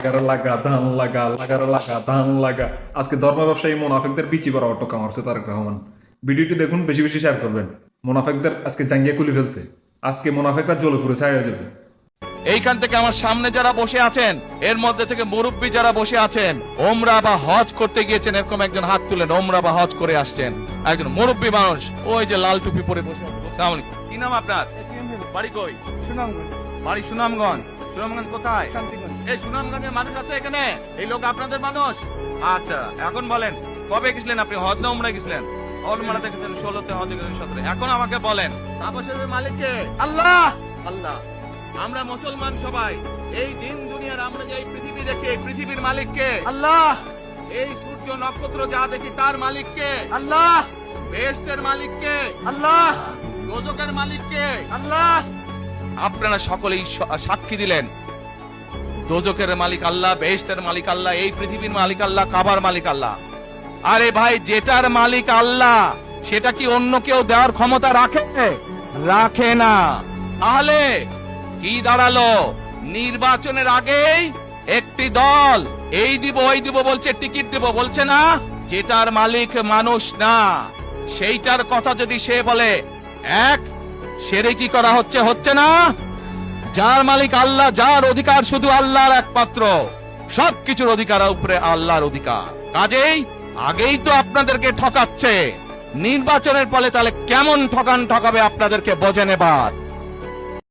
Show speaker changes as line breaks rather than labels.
লাগার লাগা ধান লাগা লাগার লাগা ধান লাগা। আজকে ধর্ম ব্যবসায়ী মোনাফেকদের বিচি বড় অটকা মারছে তারেক রহমান। ভিডিওটি দেখুন, বেশি বেশি শেয়ার করবেন। মোনাফেকদের আজকে জাঙ্গিয়া খুলে ফেলছে। আজকে মোনাফেকরা জ্বলে পুড়ে ছাই হয়ে যাবে।
এইখান থেকে আমার সামনে যারা বসে আছেন, এর মধ্যে থেকে মুরব্বী যারা বসে আছেন, ওমরা বা হজ করতে গিয়েছেন, এরকম একজন হাত তুলেন। ওমরা বা হজ করে আসছেন, একজন মুরব্বী মানুষ, ওই যে লাল টুপি পরে বসে আছে। আসসালামু আলাইকুম। কি নাম আপনার? বাড়ি কই?
সুনামগঞ্জ।
বাড়ি সুনামগঞ্জ। সুনামগঞ্জ কোথায়?
শান্তিগঞ্জ।
এই সুনামগঞ্জের মানুষ আছে এখানে? এই লোক আপনাদের মানুষ? আচ্ছা, এখন বলেন, কবে গেছিলেন আপনি? হজ না উমরা গেছিলেন? উমরাতে গেছিলেন 16-তে, হজে গেছিলেন 17-এ। এখন আমাকে বলেন, তাপসের মালিক কে?
আল্লাহ।
আল্লাহ। আমরা মুসলমান সবাই। এই দিন দুনিয়ার আমরা যে এই পৃথিবী দেখি, এই পৃথিবীর মালিক কে?
আল্লাহ।
এই সূর্য নক্ষত্র যা দেখি তার মালিক কে?
আল্লাহ।
বেহেশতের মালিক কে?
আল্লাহ।
দোজখের মালিক কে?
আল্লাহ।
আপনারা সকলেই সাক্ষী দিলেন, দোজখের মালিক আল্লাহ, বেহেশতের মালিক আল্লাহ, এই পৃথিবীর মালিক আল্লাহ, কাবার মালিক আল্লাহ। আরে ভাই, যেটার মালিক আল্লাহ সেটা কি অন্য কেউ দেওয়ার ক্ষমতা রাখে? রাখে না। তাহলে কি দাঁড়ালো? নির্বাচনের আগেই একটি দল এই দিব ওই দিব বলছে, টিকিট দিব বলছে না? যেটার মালিক মানুষ না, সেইটার কথা যদি সে বলে, এক সেরে কি করা হচ্ছে? হচ্ছে না? যার মালিক আল্লাহ, যার অধিকার শুধু আল্লাহর একমাত্র, সবকিছুর অধিকার উপরে আল্লাহর অধিকার। কাজেই আগেই তো আপনাদেরকে ঠকাচ্ছে। নির্বাচনের ফলে তাহলে কেমন ঠকাবে আপনাদেরকে বোঝেন এবার।